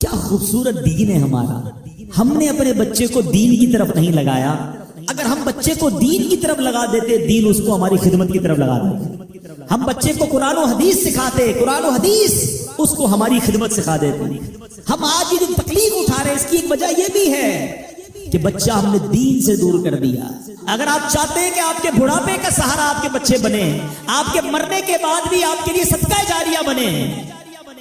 کیا خوبصورت دین ہے ہمارا. ہم نے اپنے بچے کو دین کی طرف نہیں لگایا. اگر ہم بچے کو دین کی طرف لگا دیتے، دین اس کو ہماری خدمت کی طرف لگا دیتے. ہم بچے کو قرآن و حدیث سکھاتے، قرآن و حدیث اس کو ہماری خدمت سکھا دیتے. ہم آج یہ جو تکلیف اٹھا رہے ہیں، اس کی ایک وجہ یہ بھی ہے کہ بچہ ہم نے دین سے دور کر دیا. اگر آپ چاہتے ہیں کہ آپ کے بڑھاپے کا سہارا آپ کے بچے بنے، آپ کے مرنے کے بعد بھی آپ کے لیے صدقہ جاریہ بنے،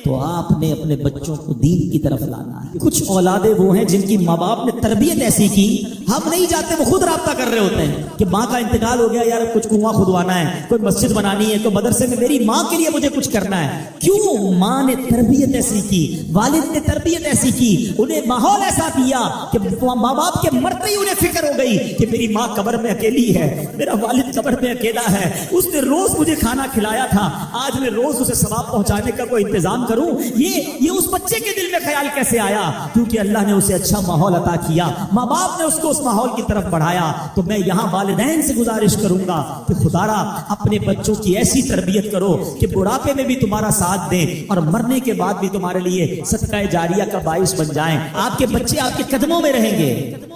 تو آپ نے اپنے بچوں کو دین کی طرف لانا ہے. کچھ اولادیں وہ ہیں جن کی ماں باپ نے تربیت ایسی کی، ہم نہیں جاتے، وہ خود رابطہ کر رہے ہوتے ہیں کہ ماں کا انتقال ہو گیا، یار کچھ کنواں کھدوانا ہے، کوئی مسجد بنانی ہے، کوئی مدرسے میں میری ماں کے لیے مجھے کچھ کرنا ہے. کیوں؟ ماں نے تربیت ایسی کی، والد نے تربیت ایسی کی، انہیں ماحول ایسا دیا کہ ماں باپ کے مرتے ہی انہیں فکر ہو گئی کہ میری ماں قبر میں اکیلی ہے، میرا والد قبر میں اکیلا ہے، اس نے روز مجھے کھانا کھلایا تھا، آج میں روز اسے ثواب پہنچانے کا کوئی انتظام کروں. یہ اس بچے کے دل میں خیال کیسے آیا؟ کیونکہ اللہ نے اسے اچھا ماحول عطا کیا، ماں باپ نے اس کو اس ماحول کی طرف بڑھایا. تو میں یہاں والدین سے گزارش کروں گا کہ خدارا اپنے بچوں کی ایسی تربیت کرو کہ بڑھاپے میں بھی تمہارا ساتھ دیں اور مرنے کے بعد بھی تمہارے لیے صدقہ جاریہ کا باعث بن جائیں. آپ کے بچے آپ کے قدموں میں رہیں گے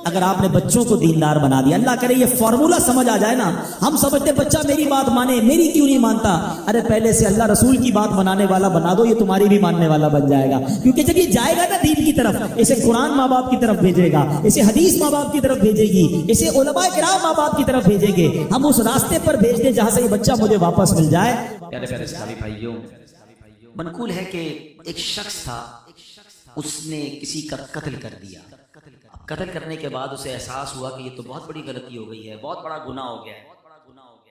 اگر آپ نے بچوں کو دیندار بنا دیا. اللہ کرے یہ فارمولہ سمجھ آ جائے نا. ہم سمجھتے بچہ میری بات مانے، میری کیوں نہیں مانتا؟ ارے پہلے سے اللہ رسول کی بات منانے والا بنا دو، یہ تمہاری بھی ماننے والا بن جائے گا. کیونکہ جب یہ جائے گا نا دین کی طرف، اسے قرآن ماں باپ کی طرف بھیجے گا، اسے حدیث ماں باپ کی طرف بھیجے گی، اسے علماء کرام ماں باپ کی طرف بھیجیں گے. ہم اس راستے پر بھیج دیں جہاں سے یہ بچہ مجھے واپس مل جائے. پیارے پیارے اسلامی بھائیوں، منقول ہے کہ ایک شخص تھا، اس نے کسی کا قتل کر دیا. قتل کرنے کے بعد اسے احساس ہوا کہ یہ تو بہت بڑی غلطی ہو گئی ہے، بہت بڑا گناہ ہو گیا ہے.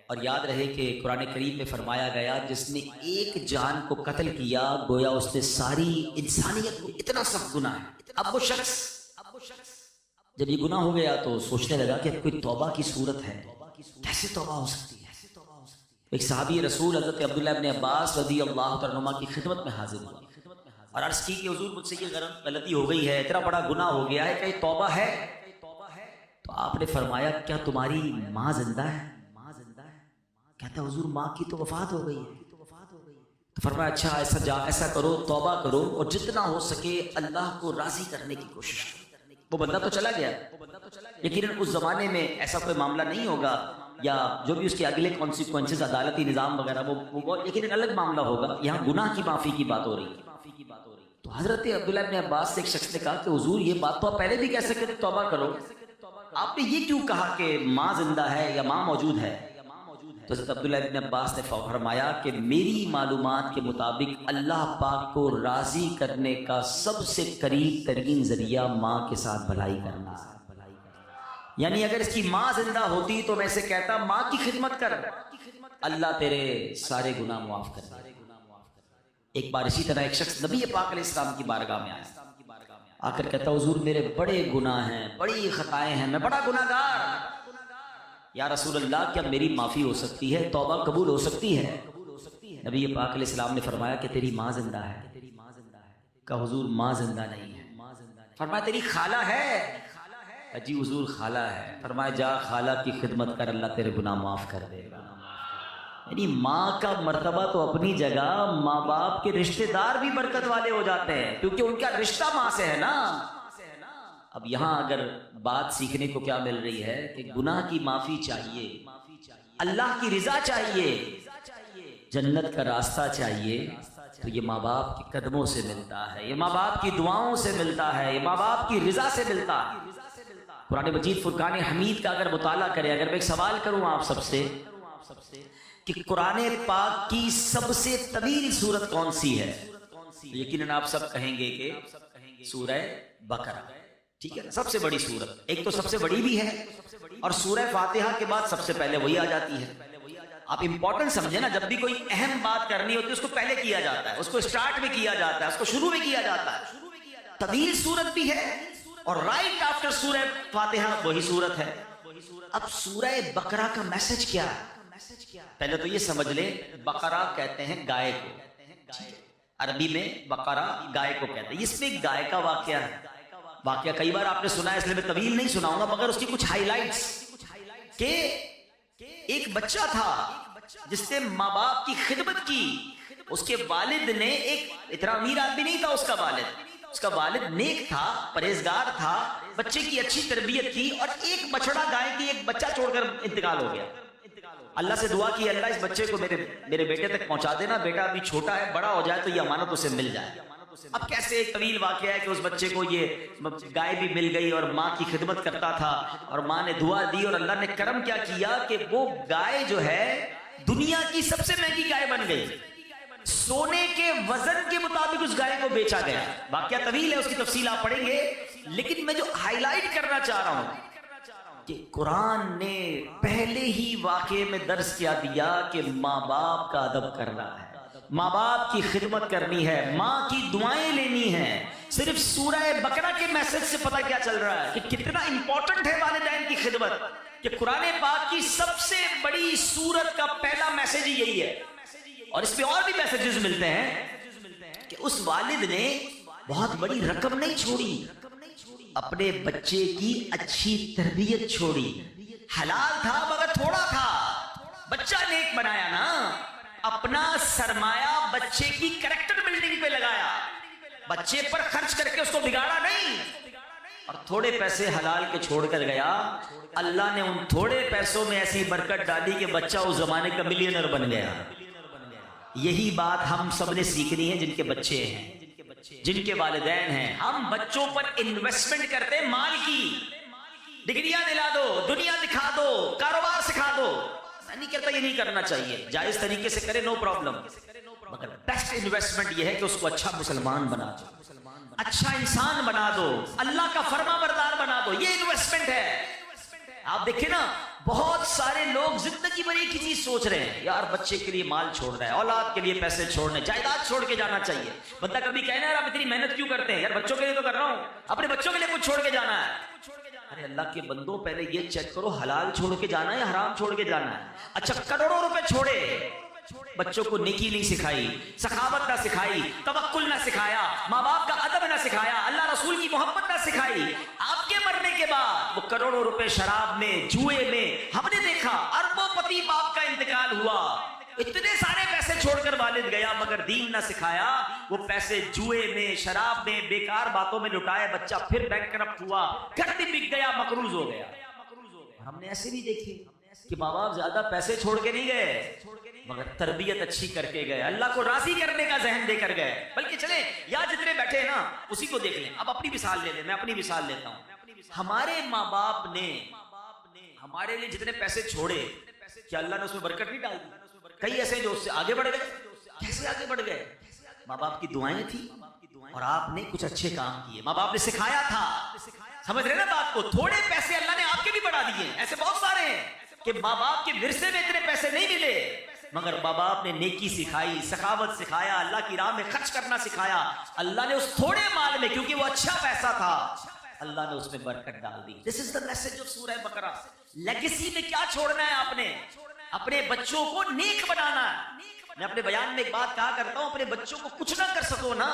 اور یاد رہے کہ قرآن کریم میں فرمایا گیا جس نے ایک جان کو قتل کیا گویا اس نے ساری انسانیت کو، اتنا سخت گناہ ہے. اب وہ شخص جب یہ گناہ ہو گیا تو سوچنے لگا کہ کوئی توبہ کی صورت ہے، کیسے توبہ ہو سکتی ہے. ایک صحابی رسول حضرت عبداللہ ابن عباس رضی اللہ تعالیٰ عنہما کی خدمت میں حاضر ہوا اور عرض کی کہ حضور مجھ سے یہ غلطی ہو گئی ہے، اتنا بڑا گناہ ہو گیا ہے، کہ توبہ ہے؟ تو آپ نے فرمایا کیا تمہاری ماں زندہ ہے؟ کہتا حضور ماں کی تو وفات ہو گئی ہے. تو فرمایا اچھا ایسا کرو، توبہ کرو اور جتنا ہو سکے اللہ کو راضی کرنے کی کوشش کرو. وہ بندہ تو چلا گیا، یقیناً اس زمانے میں ایسا کوئی معاملہ نہیں ہوگا، یا جو بھی اس کے اگلے کانسیکوینسز عدالتی نظام وغیرہ وہ یقیناً الگ معاملہ ہوگا. یہاں گناہ کی معافی کی بات ہو رہی ہے. تو حضرت عبداللہ ابن عباس سے ایک شخص نے کہا کہ حضور یہ بات تو آپ پہلے بھی کہہ سکتے تھے توبہ کرو، آپ نے یہ کیوں کہا کہ ماں زندہ ہے یا ماں موجود ہے؟ تو حضرت عبداللہ ابن عباس نے فرمایا کہ میری معلومات کے مطابق اللہ پاک کو راضی کرنے کا سب سے قریب ترین ذریعہ ماں کے ساتھ بھلائی کرنا ہے. یعنی اگر اس کی ماں زندہ ہوتی تو میں اسے کہتا ماں کی خدمت کر، اللہ تیرے سارے گناہ معاف کر دے. ایک بار اسی طرح ایک شخص نبی پاک علیہ السلام کی بارگاہ میں آیا، آ کر کہتا حضور میرے بڑے گناہ ہیں، بڑی خطائیں ہیں، میں بڑا گناہ گار. یا رسول اللہ کیا میری معافی ہو سکتی ہے، توبہ قبول ہو سکتی ہے؟ نبی پاک علیہ السلام نے فرمایا کہ تیری ماں زندہ ہے. کہا حضور ماں زندہ نہیں ہے. فرمایا تیری خالہ ہے؟ جی حضور خالہ ہے. فرمایا جا خالہ کی خدمت کر، اللہ تیرے گناہ معاف کر دے گا. یعنی ماں کا مرتبہ تو اپنی جگہ، ماں باپ کے رشتہ دار بھی برکت والے ہو جاتے ہیں کیونکہ ان کا رشتہ ماں سے ہے نا. اب یہاں اگر بات سیکھنے کو کیا مل رہی ہے کہ گناہ کی معافی چاہیے، اللہ کی رضا چاہیے، جنت کا راستہ چاہیے، تو یہ ماں باپ کے قدموں سے ملتا ہے، یہ ماں باپ کی دعاؤں سے ملتا ہے، یہ ماں باپ کی رضا سے ملتا ہے. قرآن مجید فرقان حمید کا اگر مطالعہ کریں، اگر میں ایک سوال کروں آپ سب سے کہ قرآن پاک کی سب سے طویل سورت کون سی ہے، یقیناً آپ سب کہیں گے کہ سورہ بقرہ. ٹھیک ہے، سب سے بڑی سورت، ایک تو سب سے بڑی بھی ہے اور سورہ فاتحہ کے بعد سب سے پہلے وہی آ جاتی ہے. آپ امپورٹنٹ سمجھیں نا، جب بھی کوئی اہم بات کرنی ہوتی ہے اس کو پہلے کیا جاتا ہے، اس کو سٹارٹ میں کیا جاتا ہے، اس کو شروع میں کیا جاتا ہے. طویل سورت بھی ہے اور رائٹ آفٹر سورہ فاتحہ وہی سورت ہے. اب سورہ بقرہ کا میسج کیا ہے؟ پہلے تو یہ سمجھ لیں بقرہ کہتے ہیں گائے کو، عربی میں بقرہ گائے کو کہتے ہیں. اس میں ایک گائے کا واقعہ ہے. واقعہ کئی بار آپ نے سنا ہے اس لیے میں طویل نہیں سناؤں گا، مگر اس کی کچھ ہائی لائٹس کہ ایک بچہ تھا جس نے ماں باپ کی خدمت کی. اس کے والد نے اتنا امیر آدمی نہیں تھا اس کا والد، اس کا والد نیک تھا، پرہیزگار تھا، بچے کی اچھی تربیت کی، اور ایک بچڑا گائے کی ایک بچہ چھوڑ کر انتقال ہو گیا۔ اللہ سے دعا کی اللہ اس بچے کو میرے بیٹے تک پہنچا دینا، بیٹا ابھی چھوٹا ہے، بڑا ہو جائے تو یہ امانت اسے مل جائے۔ اب کیسے ایک طویل واقعہ ہے کہ اس بچے کو یہ گائے بھی مل گئی اور ماں کی خدمت کرتا تھا، اور ماں نے دعا دی، اور اللہ نے کرم کیا کیا کہ وہ گائے جو ہے دنیا کی سب سے مہنگی گائے بن گئی۔ سونے کے وزن کے مطابق اس گائے کو بیچا گیا۔ واقعہ طویل ہے، اس کی تفصیل آپ پڑھیں گے، لیکن میں جو ہائی لائٹ کرنا چاہ رہا ہوں کہ قرآن نے پہلے ہی واقعے میں درس کیا دیا کہ ماں باپ کا ادب کرنا ہے، ماں باپ کی خدمت کرنی ہے، ماں کی دعائیں لینی ہے۔ صرف سورہ بقرہ کے میسج سے پتہ کیا چل رہا ہے کہ کتنا امپورٹنٹ ہے والدین کی خدمت، کہ قرآن پاک کی سب سے بڑی سورت کا پہلا میسج ہی یہی ہے، اور اس پہ اور بھی میسیجز ملتے ہیں کہ اس والد نے بہت بڑی رقم نہیں چھوڑی، اپنے بچے کی اچھی تربیت چھوڑی۔ حلال تھا مگر تھوڑا تھا، بچہ نیک بنایا نا، اپنا سرمایہ بچے کی کریکٹر بلڈنگ پہ لگایا، بچے پر خرچ کر کے اس کو بگاڑا نہیں، اور تھوڑے پیسے حلال کے چھوڑ کر گیا۔ اللہ نے ان تھوڑے پیسوں میں ایسی برکت ڈالی کہ بچہ اس زمانے کا ملینئر بن گیا۔ یہی بات ہم سب نے سیکھنی ہے، جن کے بچے ہیں، جن کے والدین ہیں۔ ہم بچوں پر انویسٹمنٹ کرتے مال کی، ڈگریاں دلا دو، دنیا دکھا دو، کاروبار سکھا دو۔ میں نہیں کہتا یہ نہیں کرنا چاہیے، جائز طریقے سے کرے، نو پرابلم، مگر بیسٹ انویسٹمنٹ یہ ہے کہ اس کو اچھا مسلمان بنا دو، اچھا انسان بنا دو، اللہ کا فرما بردار بنا دو، یہ انویسٹمنٹ ہے۔ آپ دیکھیں نا، بہت سارے لوگ زندگی بھر ایک ہی چیز سوچ رہے ہیں، یار بچے کے لیے مال چھوڑ رہا ہے، اولاد کے لیے پیسے چھوڑنے، جائیداد چھوڑ کے جانا چاہیے۔ بندہ کبھی کہنا ہے یار آپ اتنی محنت کیوں کرتے ہیں؟ یار بچوں کے لیے تو کر رہا ہوں، اپنے بچوں کے لیے کچھ چھوڑ کے جانا ہے۔ ارے اللہ کے بندوں، پہلے یہ چیک کرو حلال چھوڑ کے جانا ہے یا حرام چھوڑ کے جانا ہے؟ اچھا کروڑوں روپے چھوڑے، بچوں کو نیکی نہیں سکھائی، سخاوت نہ سکھائی، توکل نہ سکھایا، ماں باپ کا ادب نہ سکھایا، اللہ رسول کی محبت نہ سکھائی، آپ کے مرنے کے بعد وہ کروڑوں روپے شراب میں، جوئے میں، ہم نے دیکھا اربوں پتی باپ کا انتقال ہوا، اتنے سارے پیسے چھوڑ کر والد گیا مگر دین نہ سکھایا، وہ پیسے جوئے میں، شراب میں، بیکار باتوں میں لٹائے، بچہ پھر بینکرپٹ ہوا، گھر بھی بک گیا، مقروض ہو گیا۔ ہم نے ایسے بھی دیکھے کہ ماں باپ زیادہ پیسے چھوڑ کے نہیں گئے مگر تربیت اچھی کر کے گئے، اللہ کو راضی کرنے کا ذہن دے کر گئے۔ بلکہ چلیں یا جتنے بیٹھے ہیں نا اسی کو دیکھ لیں، اب اپنی مثال لے لیں، میں اپنی مثال لیتا ہوں۔ ہمارے ماں باپ نے ہمارے لیے جتنے پیسے چھوڑے، کیا اللہ نے اس میں برکت نہیں ڈال دی؟ کئی ایسے جو اس سے آگے بڑھ گئے۔ کیسے آگے بڑھ گئے؟ ماں باپ کی دعائیں تھیں اور آپ نے کچھ اچھے کام کیے، ماں باپ نے سکھایا تھا۔ سمجھ رہے نا بات کو؟ تھوڑے پیسے اللہ نے آپ کے بھی بڑھا دیے، ایسے بہت سارے ہیں کہ ماں باپ کے ورثے میں اتنے پیسے نہیں ملے مگر ماں باپ نے نیکی سکھائی، سخاوت سکھایا، اللہ کی راہ میں خرچ کرنا سکھایا، اللہ نے اس تھوڑے مال میں، کیونکہ وہ اچھا پیسہ تھا، اللہ نے اس میں برکت ڈال دی۔ This is the message of سورہ بقرہ۔ لیگیسی میں کیا چھوڑنا ہے آپ نے؟ اپنے بچوں کو نیک بنانا ہے۔ میں اپنے بیان میں ایک بات کہا کرتا ہوں، اپنے بچوں کو کچھ نہ کر سکو نا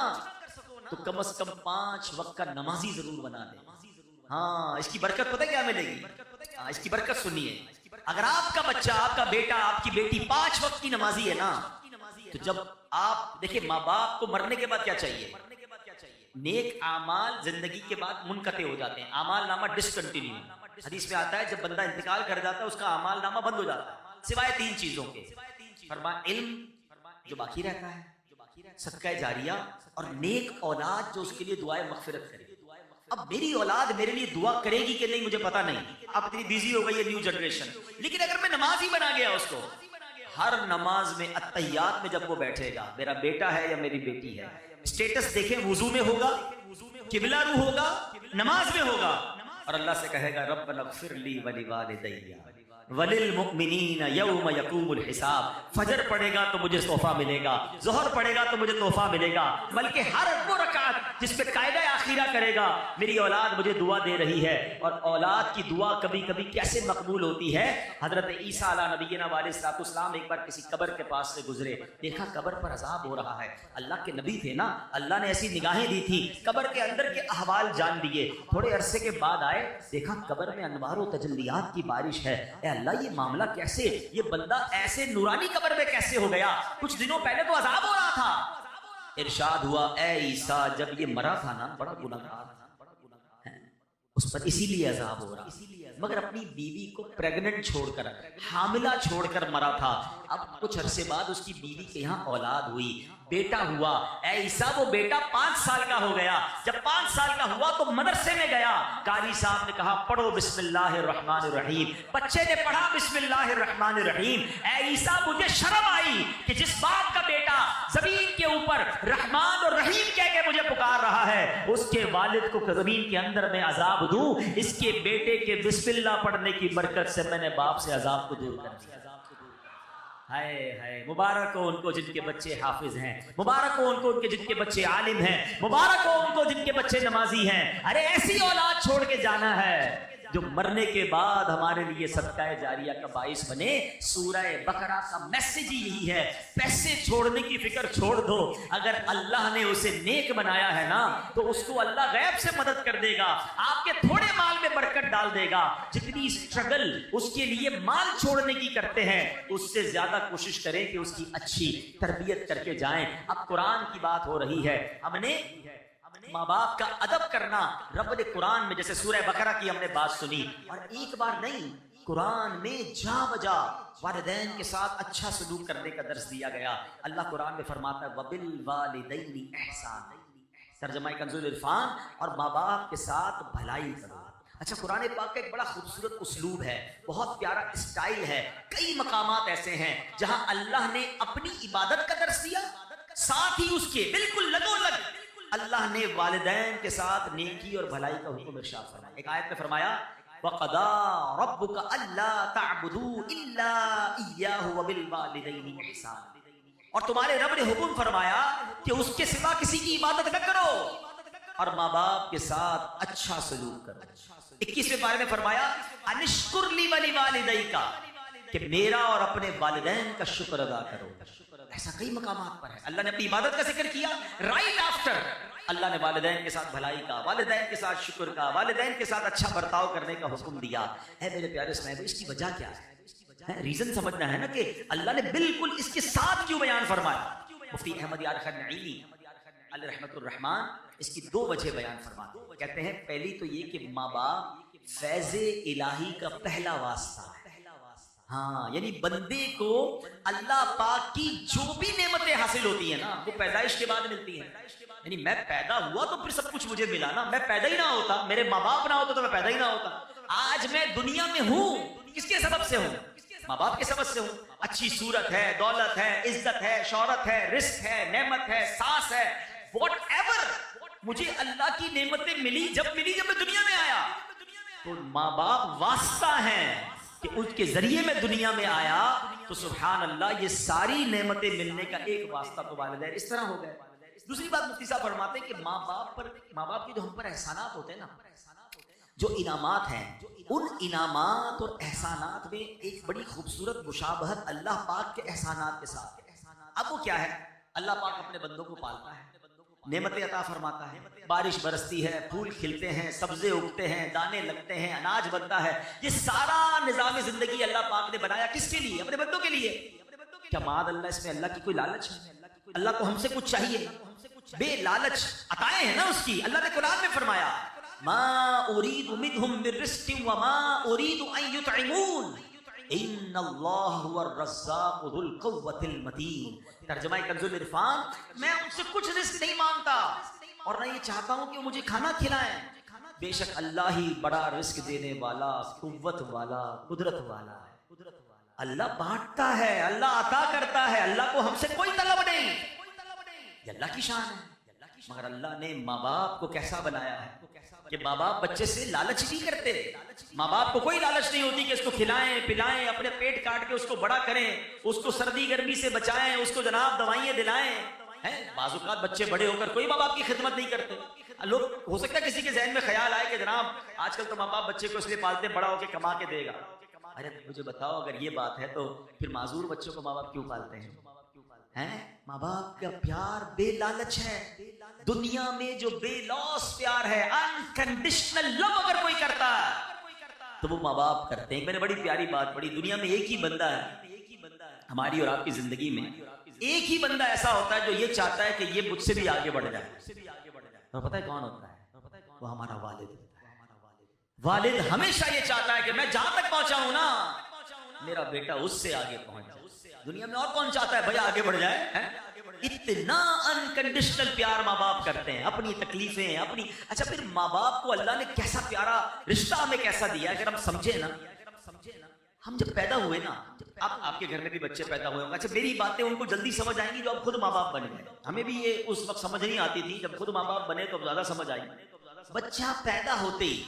تو کم از کم 5 وقت کا نمازی ضرور بنا دے۔ ہاں اس کی برکت پتہ کیا ملے گی؟ اس کی برکت سنیے، اگر آپ کا بچہ، آپ کا بیٹا، آپ کی بیٹی 5 وقت کی نمازی ہے نا، تو جب آپ دیکھیں ماں باپ کو مرنے کے بعد کیا چاہیے؟ نیک اعمال زندگی کے بعد منقطع ہو جاتے ہیں، اعمال نامہ ڈسکنٹینیو۔ حدیث میں آتا ہے جب بندہ انتقال کر جاتا ہے اس کا اعمال نامہ بند ہو جاتا ہے سوائے 3 چیزوں کے، فرمایا علم جو باقی رہتا ہے، صدقہ جاریہ، اور نیک اولاد جو اس کے لیے دعائے مغفرت کرے۔ اب میری اولاد میرے لیے دعا کرے گی کہ نہیں مجھے پتا نہیں، اب اتنی بیزی ہو گئی ہے نیو جنریشن، لیکن اگر میں نماز ہی بنا گیا اس کو، ہر نماز میں التحیات میں جب وہ بیٹھے گا، میرا بیٹا ہے یا میری بیٹی ہے، اسٹیٹس دیکھیں، وضو میں ہوگا، قبلہ رو ہوگا، نماز میں ہوگا، اور اللہ سے کہے گا ربنا اغفر لی ولوالدی وللمؤمنین یوم یقوم الحساب۔ فجر پڑھے گا تو مجھے تحفہ ملے گا، ظہر پڑھے گا تو مجھے تحفہ ملے گا، بلکہ ہر وہ رکعت جس پہ قاعدہ اخیرہ کرے گا میری اولاد مجھے دعا دے رہی ہے۔ اور اولاد کی دعا کبھی کبھی کیسے مقبول ہوتی ہے؟ حضرت عیسیٰ علیہ نبینا علیہ الصلوۃ والسلام ایک بار کسی قبر کے پاس سے گزرے، دیکھا قبر پر عذاب ہو رہا ہے، اللہ کے نبی تھے نا، اللہ نے ایسی نگاہیں دی تھی، قبر کے اندر کے احوال جان لیے۔ تھوڑے عرصے کے بعد آئے، دیکھا قبر میں انوار و تجلیات کی بارش ہے، اے اللہ یہ معاملہ کیسے؟ یہ بندہ ایسے نورانی قبر میں کیسے ہو گیا؟ کچھ دنوں پہلے تو عذاب ہو رہا تھا۔ ارشاد ہوا اے عیسیٰ جب یہ مرا تھا نا بڑا گناہگار تھا، اس پر اسی لیے عذاب ہو رہا، مگر اپنی بیوی کو پریگننٹ چھوڑ کر، حاملہ چھوڑ کر مرا تھا۔ اب کچھ عرصے بعد اس کی بیوی کے یہاں اولاد ہوئی، بیٹا ہوا۔ اے عیسیٰ وہ بیٹا 5 سال کا ہو گیا، جب 5 سال کا ہوا تو مدرسے میں گیا، قاری صاحب نے کہا پڑھو بسم اللہ الرحمن الرحیم، بچے نے پڑھا بسم اللہ الرحمن الرحیم۔ اے عیسیٰ مجھے شرم آئی کہ جس باپ کا بیٹا زمین کے اوپر رحمان اور رحیم کہہ کے مجھے پکار رہا ہے، اس کے والد کو زمین کے اندر میں عذاب دوں، اس کے بیٹے کے بسم اللہ پڑھنے کی برکت سے میں نے باپ سے عذاب کو دور کر دیا۔ ہائے ہائے، مبارک ہو ان کو جن کے بچے حافظ ہیں، مبارک ہو ان کو ان کے جن کے بچے عالم ہیں، مبارک ہو ان کو جن کے بچے نمازی ہیں۔ ارے ایسی اولاد چھوڑ کے جانا ہے جو مرنے کے بعد ہمارے لیے صدقہ جاریہ کا باعث بنے۔ سورہ بقرہ کا میسج ہی یہی ہے، پیسے چھوڑنے کی فکر چھوڑ دو، اگر اللہ نے اسے نیک بنایا ہے نا تو اس کو اللہ غیب سے مدد کر دے گا، آپ کے تھوڑے مال میں برکت ڈال دے گا۔ جتنی اسٹرگل اس کے لیے مال چھوڑنے کی کرتے ہیں، اس سے زیادہ کوشش کریں کہ اس کی اچھی تربیت کر کے جائیں۔ اب قرآن کی بات ہو رہی ہے، ہم نے ماں باپ کا ادب کرنا رب نے قرآن میں، جیسے سورہ بقرہ کی ہم نے بات سنی، اور ایک بار نہیں، قرآن میں جا بجا والدین کے ساتھ اچھا سلوک کرنے کا درس دیا گیا۔ اللہ قرآن میں فرماتا ہے وَبِالْوَالِدَيْنِ احسان، ترجمہ کنز العرفان، اور ماں باپ کے ساتھ بھلائی کرو۔ اچھا، قرآن پاک کا ایک بڑا خوبصورت اسلوب ہے، بہت پیارا اسٹائل ہے۔ کئی مقامات ایسے ہیں جہاں اللہ نے اپنی عبادت کا درس دیا، ساتھ ہی اس کے بالکل لگو لگ اللہ نے والدین کے ساتھ نیکی اور بھلائی کا حکم ارشاد فرمایا۔ ایک آیت میں فرمایا وَقَضَىٰ رَبُّكَ أَلَّا تَعْبُدُوا إِلَّا إِيَّاهُ وَبِالْوَالِدَيْنِ إِحْسَانًا، اور تمہارے رب نے حکم فرمایا کہ اس کے سوا کسی کی عبادت نہ کرو اور ماں باپ کے ساتھ اچھا سلوک کرو۔ 21ویں پارے میں فرمایا أَنِ اشْكُرْ لِي وَلِوَالِدَيْكَ، کہ میرا اور اپنے والدین کا شکر ادا کرو۔ ایسا کئی مقامات پر ہے، اللہ نے اپنی عبادت کا ذکر کیا، رائٹ آفٹر اللہ نے والدین کے ساتھ بھلائی کا، والدین کے ساتھ شکر کا، والدین کے ساتھ اچھا برتاؤ کرنے کا حکم دیا ہے۔ میرے پیارے اسلام، اس کی وجہ کیا ہے؟ ریزن سمجھنا ہے نا کہ اللہ نے بالکل اس کے ساتھ کیوں بیان فرمایا۔ مفتی احمد یار خان نعیمی علیہ رحمت الرحمان اس کی 2 وجہ بیان فرماتے ہیں۔ کہتے ہیں پہلی تو یہ کہ ماں باپ فیض الہی کا پہلا واسطہ ہے۔ ہاں، یعنی بندے کو اللہ پاک کی جو بھی نعمتیں حاصل ہوتی ہیں نا وہ پیدائش کے بعد ملتی ہیں۔ یعنی میں پیدا ہوا تو پھر سب کچھ مجھے ملا نا، میں پیدا ہی نہ ہوتا، میرے ماں باپ نہ ہوتا تو میں پیدا ہی نہ ہوتا۔ آج میں دنیا میں ہوں کس کے سبب سے ہوں؟ ماں باپ کے سبب سے ہوں۔ اچھی صورت ہے، دولت ہے، عزت ہے، شہرت ہے، رزق ہے، نعمت ہے، سانس ہے، واٹ ایور مجھے اللہ کی نعمتیں ملی جب میں دنیا میں آیا، تو ماں باپ واسطہ ہیں کہ اس کے ذریعے میں دنیا میں آیا، تو سبحان اللہ یہ ساری نعمتیں ملنے کا ایک واسطہ تو والدین اس طرح ہو گئے۔ دوسری بات مفتی صاحب فرماتے ہیں کہ ماں باپ کے جو ہم پر احسانات ہوتے ہیں نا، جو انعامات ہیں، ان انعامات اور احسانات میں ایک بڑی خوبصورت مشابہت اللہ پاک کے احسانات کے ساتھ ہے۔ اب وہ کیا ہے؟ اللہ پاک اپنے بندوں کو پالتا ہے، نعمتیں عطا فرماتا ہے، بارش برستی ہے، پھول کھلتے ہیں، سبزے اگتے ہیں، دانے لگتے ہیں، اناج بنتا ہے۔ یہ سارا نظام زندگی اللہ پاک نے بنایا کس کے لیے؟ اپنے بندوں کے لیے۔ کیا معاذ اللہ اس میں اللہ کی کوئی لالچ ہے؟ اللہ کو ہم سے کچھ چاہیے؟ بے لالچ عطائیں ہیں نا اس کی۔ اللہ نے قرآن میں فرمایا ما اريد منهم من رزق وما اريد ان يطعمون ان اللہ هو الرزاق ذو القوة المتین۔ ترجمہ کنز العرفان، میں ان سے کچھ رزق نہیں مانگتا اور نہ یہ چاہتا ہوں کہ وہ مجھے کھانا کھلائیں، بے شک اللہ ہی بڑا رزق دینے والا، قوت والا، قدرت والا ہے۔ اللہ بانٹتا ہے، اللہ عطا کرتا ہے، اللہ کو ہم سے کوئی طلب نہیں، یہ اللہ کی شان ہے۔ مگر اللہ نے ماں باپ کو کیسا بنایا ہے کہ ماں باپ بچے سے لالچ نہیں کرتے۔ ماں باپ کو کوئی لالچ نہیں ہوتی کہ اس کو کھلائیں پلائیں، اپنے پیٹ کاٹ کے اس کو بڑا کریں، اس کو سردی گرمی سے بچائیں، اس کو جناب دوائیں دلائیں۔ بعض اوقات بچے بڑے ہو کر کوئی ماں باپ کی خدمت نہیں کرتے۔ لوگ ہو سکتا ہے کسی کے ذہن میں خیال آئے کہ جناب آج کل تو ماں باپ بچے کو اس لیے پالتے بڑا ہو کے کما کے دے گا۔ ارے مجھے بتاؤ، اگر یہ بات ہے تو پھر معذور بچوں کو ماں باپ کیوں پالتے ہیں؟ ماں باپ کا پیار بے لالچ ہے۔ دنیا میں جو بے لوس پیار ہے، انکنڈیشنل لو اگر کوئی کرتا ہے تو وہ ماں باپ کرتے ہیں۔ میں نے بڑی پیاری بات پڑھی، دنیا میں ایک ہی بندہ ہے ہماری اور آپ کی زندگی میں ایک ہی بندہ ایسا ہوتا ہے جو یہ چاہتا ہے کہ یہ مجھ سے بھی آگے بڑھ جائے، اور پتہ ہے کون ہوتا ہے؟ وہ ہمارا والد ہوتا ہے۔ والد ہمیشہ یہ چاہتا ہے کہ میں جہاں تک پہنچا ہوں نا میرا بیٹا اس سے آگے پہنچ جائے۔ دنیا میں اور کون چاہتا ہے بھائی آگے بڑھ جائے؟ اتنا انکنڈیشنل پیار ماں باپ کرتے ہیں، اپنی تکلیفیں اپنی۔ اچھا پھر ماں باپ کو اللہ نے کیسا پیارا رشتہ ہمیں کیسا دیا ہے، اگر ہم سمجھے نا، ہم جب پیدا ہوئے نا، اب آپ کے گھر میں بھی بچے پیدا ہوئے ہوں گے، اچھا میری باتیں ان کو جلدی سمجھ آئیں گی جو اب خود ماں باپ بن گئے۔ ہمیں بھی یہ اس وقت سمجھ نہیں آتی تھی، جب خود ماں باپ بنے تو زیادہ سمجھ آئی۔ بچہ پیدا ہوتے ہی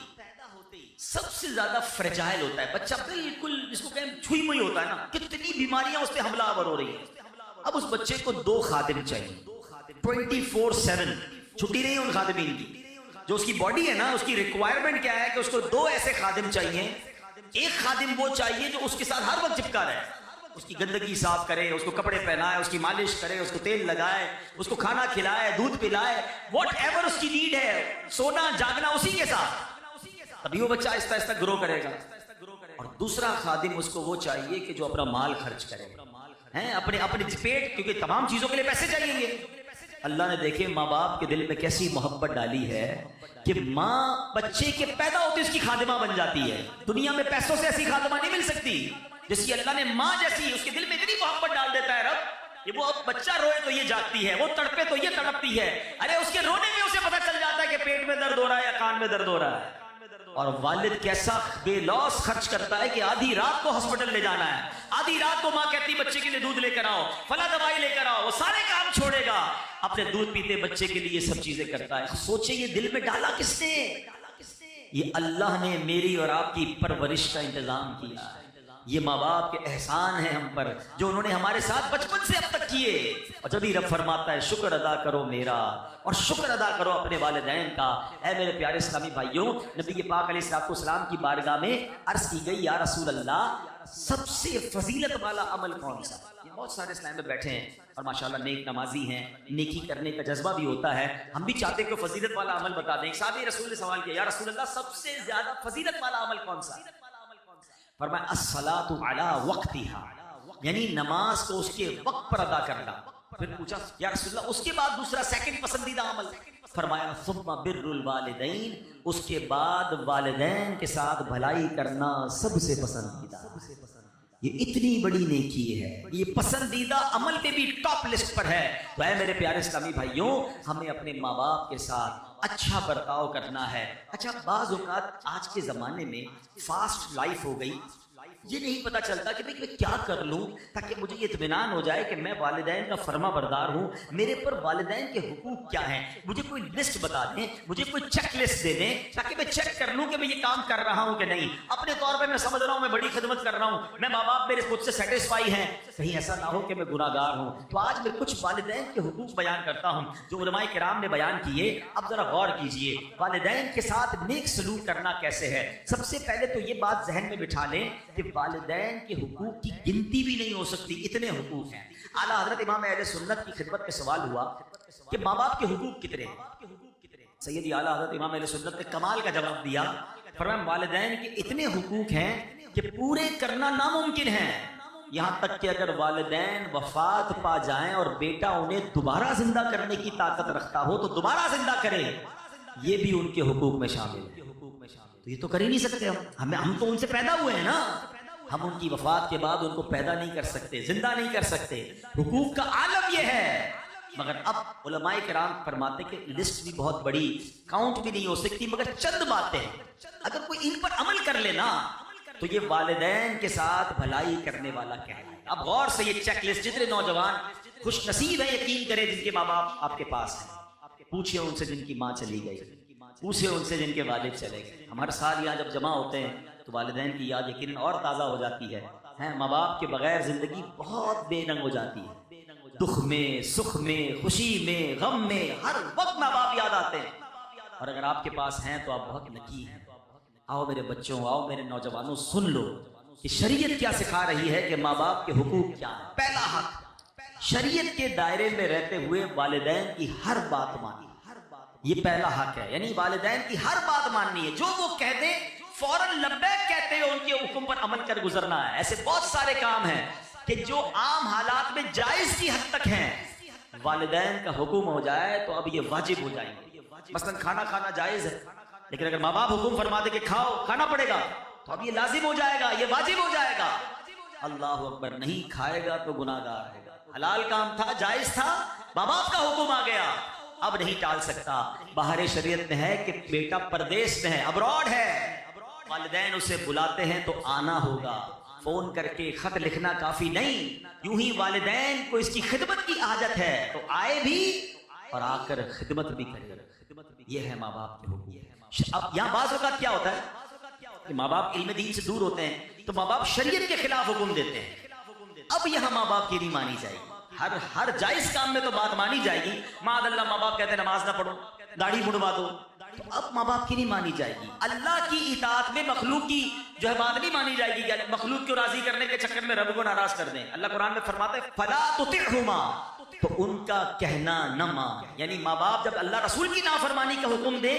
سب سے زیادہ فریجائل ہوتا ہے بچہ، بالکل جس کو کہیں چھوئی موئی ہوتا ہے نا، کتنی بیماریاں اس پہ حملہ آور ہو رہی ہیں۔ اب اس بچے کو 2 خادم چاہیے 24/7، چھٹی نہیں ہے ان خادمین کی۔ جو اس کی باڈی ہے نا، اس کی ریکوائرمنٹ کیا ہے کہ اس کو 2 ایسے خادم چاہیے۔ ایک خادم وہ چاہیے جو اس کے ساتھ ہر وقت چپکا رہے، اس کی گندگی صاف کرے، اس کو کپڑے پہنائے، اس کی مالش کرے، اس کو تیل لگائے، اس کو کھانا کھلائے، دودھ پلائے، واٹ ایور اس کی نیڈ ہے، سونا جاگنا اسی کے ساتھ، تبھی وہ بچہ آہستہ آہستہ گرو کرے گا۔ اور دوسرا خادم اس کو وہ چاہیے کہ جو اپنا مال خرچ کرے، اپنے پیٹ، کیونکہ تمام چیزوں کے لیے پیسے چاہیے گے۔ اللہ نے دیکھے ماں باپ کے دل میں کیسی محبت ڈالی ہے کہ ماں بچے کے پیدا ہوتے اس کی خادمہ بن جاتی ہے۔ دنیا میں پیسوں سے ایسی خادمہ نہیں مل سکتی جس کی اللہ نے ماں جیسی اس کے دل میں اتنی محبت ڈال دیتا ہے رب کہ وہ بچہ روئے تو یہ جاگتی ہے، وہ تڑپے تو یہ تڑپتی ہے۔ ارے اس کے رونے میں اسے پتہ چل جاتا ہے کہ پیٹ میں درد ہو رہا ہے یا کان میں درد ہو رہا ہے۔ اور والد کیسا بے لوس خرچ کرتا ہے کہ آدھی رات کو ہاسپٹل لے جانا ہے، آدھی رات کو ماں کہتی بچے کے لیے دودھ لے کر آؤ، فلاں دوائی لے کر آؤ، وہ سارے کام چھوڑے گا، اپنے دودھ پیتے بچے کے لیے یہ سب چیزیں کرتا ہے۔ سوچے یہ دل میں ڈالا کس نے؟ یہ اللہ نے میری اور آپ کی پرورش کا انتظام کیا ہے۔ یہ ماں باپ کے احسان ہیں ہم پر جو انہوں نے ہمارے ساتھ بچپن سے اب تک کیے۔ اور جب ہی رب فرماتا ہے شکر ادا کرو میرا اور شکر ادا کرو اپنے والدین کا۔ اے میرے پیارے اسلامی بھائیوں، نبی پاک علیہ السلام کی بارگاہ میں عرض کی گئی یا رسول اللہ سب سے فضیلت والا عمل کون سا؟ یہ بہت سارے اسلام میں بیٹھے ہیں اور ماشاءاللہ نیک نمازی ہیں، نیکی کرنے کا جذبہ بھی ہوتا ہے، ہم بھی چاہتے ہیں کہ فضیلت والا عمل بتا دیں۔ ایک صحابی رسول نے سوال کیا یا رسول اللہ سب سے زیادہ فضیلت والا عمل کون سا؟ فرمایا الصلاۃ علی وقتہا، یعنی نماز کو اس کے وقت پر ادا کرنا۔ پھر پوچھا یا رسول اللہ اس کے بعد دوسرا سیکنڈ پسندیدہ عمل؟ فرمایا ثم بر الوالدین، اس کے بعد والدین کے ساتھ بھلائی کرنا سب سے پسندیدہ۔ یہ اتنی بڑی نیکی ہے، یہ پسندیدہ عمل پہ بھی ٹاپ لسٹ پر ہے۔ تو اے میرے پیارے اسلامی بھائیوں، ہمیں اپنے ماں باپ کے ساتھ اچھا برتاؤ کرنا ہے۔ اچھا بعض اوقات آج کے زمانے میں فاسٹ لائف ہو گئی، یہ نہیں پتا چلتا کہ میں کیا کر لوں تاکہ مجھے یہ اطمینان ہو جائے کہ میں والدین کا فرما بردار ہوں، میرے پر والدین کے حقوق کیا ہیں، مجھے کوئی لسٹ بتا دیں، مجھے کوئی چیک لسٹ دے دیں تاکہ میں چیک کر لوں کہ میں یہ کام کر رہا ہوں کہ نہیں۔ اپنے طور پہ میں سمجھ رہا ہوں میں بڑی خدمت کر رہا ہوں، میں ماں باپ میرے خود سے سیٹسفائی ہیں، کہیں ایسا نہ ہو کہ میں گناہ گار ہوں۔ تو آج میں کچھ والدین کے حقوق بیان کرتا ہوں جو علماء کرام نے بیان کیے۔ اب ذرا غور کیجئے والدین کے ساتھ نیک سلوک کرنا کیسے ہے۔ سب سے پہلے تو یہ بات ذہن میں بٹھا لیں کہ والدین کے حقوق کی گنتی بھی نہیں ہو سکتی، اتنے حقوق ہیں۔ اعلیٰ حضرت امام اہل سنت کی خدمت میں سوال ہوا کہ ماں باپ کے حقوق کتنے ہیں؟ سیدی اعلیٰ حضرت امام اہل سنت نے کمال کا جواب دیا، فرمایا والدین کے اتنے حقوق ہیں کہ پورے کرنا ناممکن ہے، یہاں تک کہ اگر والدین وفات پا جائیں اور بیٹا انہیں دوبارہ زندہ کرنے کی طاقت رکھتا ہو تو دوبارہ زندہ کرے، یہ بھی ان کے حقوق میں شامل ہے۔ تو یہ تو کر ہی نہیں سکتے ہم تو ان سے پیدا ہوئے ہیں نا، ہم ان کی وفات کے بعد ان کو پیدا نہیں کر سکتے، زندہ نہیں کر سکتے۔ حقوق کا عالم یہ ہے، مگر اب علماء کرام فرماتے کہ لسٹ بھی بہت بڑی، کاؤنٹ بھی نہیں ہو سکتی، مگر چند باتیں اگر کوئی ان پر عمل کر لینا تو یہ والدین کے ساتھ بھلائی کرنے والا کہلائے۔ اب غور سے یہ چیک لسٹ، جتنے نوجوان خوش نصیب ہیں یقین کریں جن کے ماں باپ آپ کے پاس ہیں، پوچھیں ان سے جن کی ماں چلی گئی، پوچھیں ان سے جن کے والد چلے گئے۔ ہم ہر سال یہاں جب جمع ہوتے ہیں تو والدین کی یاد یقیناً اور تازہ ہو جاتی ہے۔ ماں باپ کے بغیر زندگی بہت بے رنگ ہو جاتی ہے، دکھ میں، سکھ میں، خوشی میں، غم میں، ہر وقت ماں باپ یاد آتے ہیں۔ اور اگر آپ کے پاس ہیں تو آپ بہت لکی ہیں۔ آؤ میرے بچوں، آؤ میرے نوجوانوں، سن لو کہ شریعت کیا سکھا رہی ہے کہ ماں باپ کے حقوق کیا ہیں۔ پہلا حق، شریعت کے دائرے میں رہتے ہوئے والدین کی ہر بات مانی، یہ پہلا حق ہے، یعنی والدین کی ہر بات ماننی ہے، جو وہ کہہ دیں فوراً لبیک کہتے ہوئے ان کے حکم پر عمل کر گزرنا ہے۔ ایسے بہت سارے کام ہیں کہ جو عام حالات میں جائز کی حد تک ہیں، والدین کا حکم ہو جائے تو اب یہ واجب ہو جائیں گے. مثلا کھانا کھانا جائز ہے، لیکن اگر ماں باپ حکم فرما دے کہ کھاؤ، کھانا پڑے گا، تو اب یہ لازم ہو جائے گا، یہ واجب ہو جائے گا. اللہ اکبر. نہیں کھائے گا تو گناہ گار ہے. حلال کام تھا، جائز تھا، ماں باپ کا حکم آ گیا، اب نہیں ٹال سکتا. باہر شریعت میں ہے کہ بیٹا پردیس میں ہے، ابراڈ ہے، والدین اسے بلاتے ہیں تو آنا ہوگا. فون کر کے خط لکھنا کافی نہیں، یوں ہی والدین کو اس کی خدمت کی حاجت ہے تو آئے بھی اور آ کر خدمت بھی کرے. یہ ہے ماں باپ کے حکم. اب یہاں بعض اوقات کیا ہوتا ہے کہ ماں باپ علم دین سے دور ہوتے ہیں تو ماں باپ شریعت کے خلاف حکم دیتے ہیں. اب یہاں ماں باپ کی نہیں مانی جائے گی. ہر جائز کام میں تو بات مانی جائے گی. معاذ اللہ ماں باپ کہتے ہیں نماز نہ پڑھو، داڑھی منڈوا دو، تو اب ماں باپ کی نہیں مانی جائے گی. اللہ کی اطاعت میں مخلوق کی جو ہے بات نہیں مانی جائے گی کہ مخلوق کو راضی کرنے کے چکر میں رب کو ناراض کر دیں. اللہ قرآن میں فرماتا ہے فلا تطعهما، تو ان کا کہنا نہ مان. یعنی ماں باپ جب اللہ رسول کی نافرمانی کا حکم دے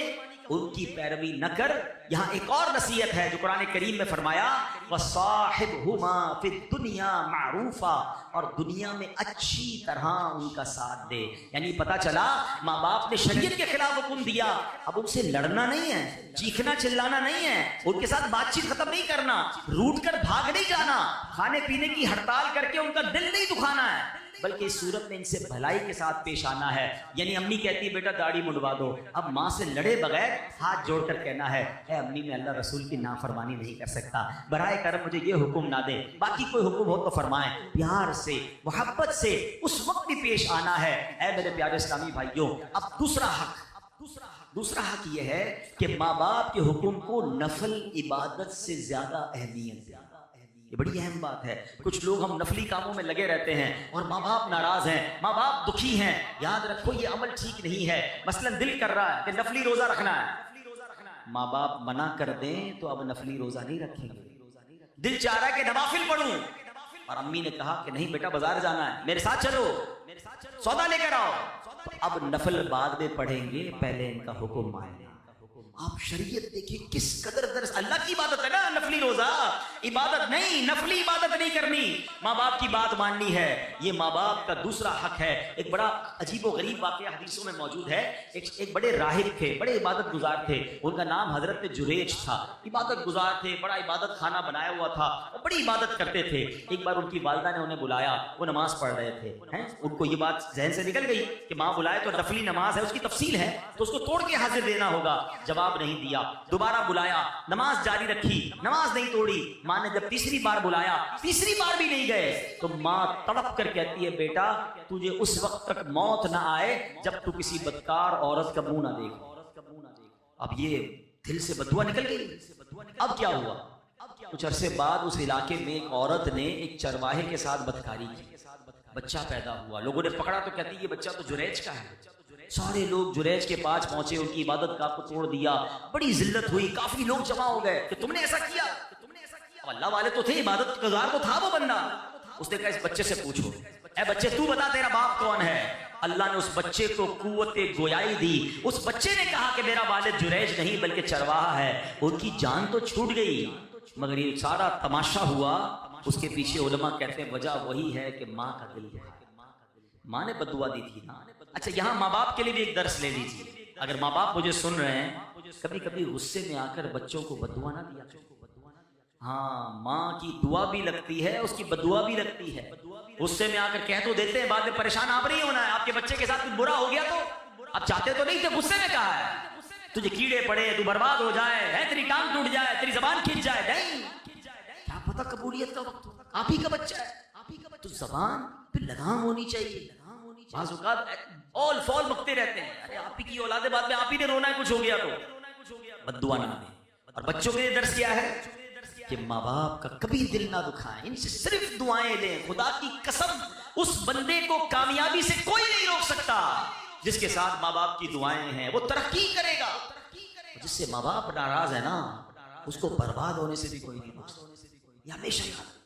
ان کی پیروی نہ کر. یہاں ایک اور نصیحت ہے جو قرآن کریم میں فرمایا وَصَاحِبْهُمَا فِي الدُّنْيَا مَعْرُوفًا، اور دنیا میں اچھی طرح ان کا ساتھ دے. یعنی پتا چلا ماں باپ نے شریعت کے خلاف حکم دیا، اب ان سے لڑنا نہیں ہے، چیخنا چلانا نہیں ہے، ان کے ساتھ بات چیت ختم نہیں کرنا، روٹ کر بھاگ نہیں جانا، کھانے پینے کی ہڑتال کر کے ان کا دل نہیں دکھانا ہے، بلکہ اس صورت میں ان سے بھلائی کے ساتھ پیش آنا ہے. یعنی امی کہتی ہے بیٹا داڑھی منڈوا دو، اب ماں سے لڑے بغیر ہاتھ جوڑ کر کہنا ہے اے امی میں اللہ رسول کی نافرمانی نہیں کر سکتا، براہ کرم مجھے یہ حکم نہ دے، باقی کوئی حکم ہو تو فرمائیں. پیار سے محبت سے اس وقت بھی پیش آنا ہے. اے میرے پیارے اسلامی بھائیوں، اب دوسرا حق یہ ہے کہ ماں باپ کے حکم کو نفل عبادت سے زیادہ اہمیت دیں. یہ بڑی اہم بات ہے. کچھ لوگ ہم نفلی کاموں میں لگے رہتے ہیں اور ماں باپ ناراض ہیں، ماں باپ دکھی ہیں. یاد رکھو یہ عمل ٹھیک نہیں ہے. مثلا دل کر رہا ہے کہ نفلی روزہ رکھنا ہے، ماں باپ منع کر دیں تو اب نفلی روزہ نہیں رکھیں گے. دل چاہ رہا ہے کہ نوافل پڑھوں اور امی نے کہا کہ نہیں بیٹا بازار جانا ہے، میرے ساتھ چلو، سودا لے کر آؤ، تو اب نفل بعد میں پڑھیں گے، پہلے ان کا حکم مانیں. آپ شریعت دیکھیں کس قدر درس. اللہ کی عبادت ہے نا نفلی روزہ، عبادت نہیں، نفلی عبادت نہیں کرنی، ماں باپ کی بات ماننی ہے. یہ ماں باپ کا دوسرا حق ہے. ایک بڑا عجیب و غریب واقعہ حدیثوں میں موجود ہے. ایک بڑے راہب تھے، بڑے عبادت گزار تھے، ان کا نام حضرت جریج تھا. عبادت گزار تھے، بڑا عبادت خانہ بنایا ہوا تھا، بڑی عبادت کرتے تھے. ایک بار ان کی والدہ نے انہیں بلایا، وہ نماز پڑھ رہے تھے. ان کو یہ بات ذہن سے نکل گئی کہ ماں بلائے تو نفلی نماز ہے، اس کی تفصیل ہے تو اس کو توڑ کے حاضر دینا ہوگا. جواب نہیں دیا. دوبارہ بلایا، نماز جاری رکھی، نماز نہیں توڑی. ماں نے جب تیسری بار بلایا، تیسری بار بھی نہیں گئے، تو ماں تڑپ کر کہتی ہے بیٹا تجھے اس وقت تک موت نہ آئے جب تو کسی بدکار عورت کا منہ نہ دیکھ. اب یہ دل سے بددعا نکل گئی. اب کیا ہوا؟ کچھ عرصے بعد اس علاقے میں ایک عورت نے ایک چرواہے کے ساتھ بدکاری کی، بچہ پیدا ہوا. لوگوں نے پکڑا تو کہتی ہے یہ بچہ تو جریج کا ہے. سارے لوگ جریج کے پاس پہنچے، ان کی عبادت گاہ کو توڑ دیا، بڑی ذلت ہوئی، کافی لوگ جمع ہو گئے کہ تم نے ایسا کیا. اللہ والے تو تھے، عبادت گزار تو تھا وہ بندہ. اس نے کہا اس بچے سے پوچھو، اے بچے تو بتا تیرا باپ کون ہے. اللہ نے اس بچے کو قوت گویائی دی. اس بچے نے کہا کہ میرا والد جریج نہیں بلکہ چرواہا ہے. ان کی جان تو چھوٹ گئی، مگر یہ سارا تماشا ہوا. اس کے پیچھے علماء کہتے ہیں وجہ وہی ہے کہ ماں کا دل ہے، ماں نے بددعا دی تھی نا. اچھا یہاں ماں باپ کے لیے بھی ایک درس لے لیجیے. اگر ماں باپ مجھے سن رہے ہیں، کبھی کبھی غصے میں آ کر بچوں کو بددعا نہ دیا. ہاں ماں کی دعا بھی لگتی ہے، اس کی بددعا بھی لگتی ہے. غصے میں آ کر کہہ تو دیتے ہیں، بعد میں پریشان آپ نہیں ہونا ہے. آپ کے بچے کے ساتھ کچھ برا ہو گیا تو آپ چاہتے تو نہیں تھے، غصے میں کہا ہے تجھے کیڑے پڑے، تو برباد ہو جائے، تیری ٹانگ ٹوٹ جائے، تیری زبان کھنچ جائے. نہیں، کیا پتہ قبولیت کا وقت ہو، آپ ہی کا بچہ ہے تو زبان پہ لگام ہونی چاہیے. بعض اوقات اول فول بکتے رہتے ہیں، ارے آپ ہی کی اولاد ہے، بعد میں آپ ہی نے رونا ہے کچھ ہو گیا تو. بددعا نہ دیں. اور بچوں کے لیے درس کیا ہے کہ ماں باپ کا کبھی دل نہ دکھائیں، ان سے صرف دعائیں لیں. خدا کی قسم اس بندے کو کامیابی سے کوئی نہیں روک سکتا جس کے ساتھ ماں باپ کی دعائیں ہیں. وہ ترقی کرے گا. جس سے ماں باپ ناراض ہے نا، اس کو برباد ہونے سے بھی کوئی نہیں روک سکتا. یہ ہمیشہ یاد رکھیں.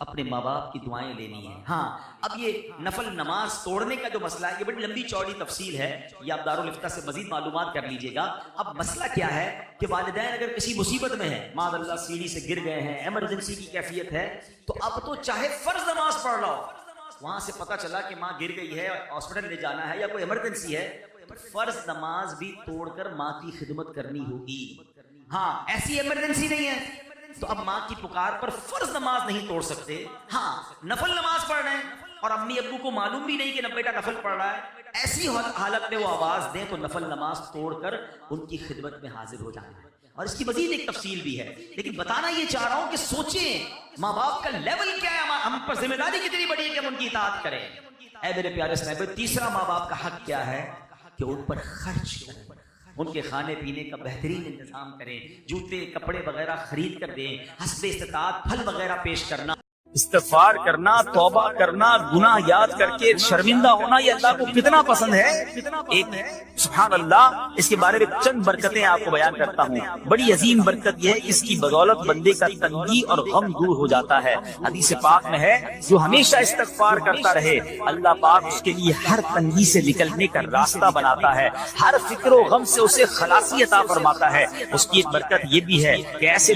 اپنے ماں باپ کی دعائیں لینی ہیں. ہاں اب یہ نفل نماز توڑنے کا جو مسئلہ ہے یہ بڑی لمبی چوڑی تفصیل ہے, یہ آپ دارالفتہ سے مزید معلومات کر لیجئے گا. اب مسئلہ کیا ہے کہ والدین اگر کسی مصیبت میں ہیں, معاذ اللہ سیڑھی سے گر گئے ہیں, ایمرجنسی کی کیفیت ہے, تو اب تو چاہے فرض نماز پڑھ لو, وہاں سے پتہ چلا کہ ماں گر گئی ہے, ہاسپٹل لے جانا ہے یا کوئی ایمرجنسی ہے, تو فرض نماز بھی توڑ کر ماں کی خدمت کرنی ہوگی. ہاں ایسی ایمرجنسی نہیں ہے تو اب ماں کی پکار پر فرض نماز نہیں توڑ سکتے. ہاں نفل نماز پڑھ رہے ہیں اور امی ابو کو معلوم بھی نہیں کہ بیٹا نفل پڑھ رہا ہے, ایسی حالت میں وہ آواز دیں تو نفل نماز توڑ کر ان کی خدمت میں حاضر ہو جانا ہے. اور اس کی مزید ایک تفصیل بھی ہے, لیکن بتانا یہ چاہ رہا ہوں کہ سوچیں ماں باپ کا لیول کیا ہے, ہم پر ذمہ داری کتنی بڑی ہے کہ ہم ان کی اطاعت کریں. اے میرے پیارے صاحب, تیسرا ماں باپ کا حق کیا ہے کہ ان پر خرچ کریں, ان کے کھانے پینے کا بہترین انتظام کریں, جوتے کپڑے وغیرہ خرید کر دیں, حسب استطاعت پھل وغیرہ پیش کرنا, استغفار کرنا, توبہ کرنا, گناہ یاد کر کے شرمندہ ہونا, یہ اللہ کو کتنا پسند ہے. ایک سبحان اللہ, اس کے بارے میں چند برکتیں آپ کو بیان کرتا ہوں. بڑی عظیم برکت یہ ہے, اس کی بدولت بندے کا تنگی اور غم دور ہو جاتا ہے. حدیث پاک میں ہے, جو ہمیشہ استغفار کرتا رہے اللہ پاک اس کے لیے ہر تنگی سے نکلنے کا راستہ بناتا ہے, ہر فکر و غم سے اسے خلاصی عطا فرماتا ہے. اس کی ایک برکت یہ بھی ہے کہ ایسے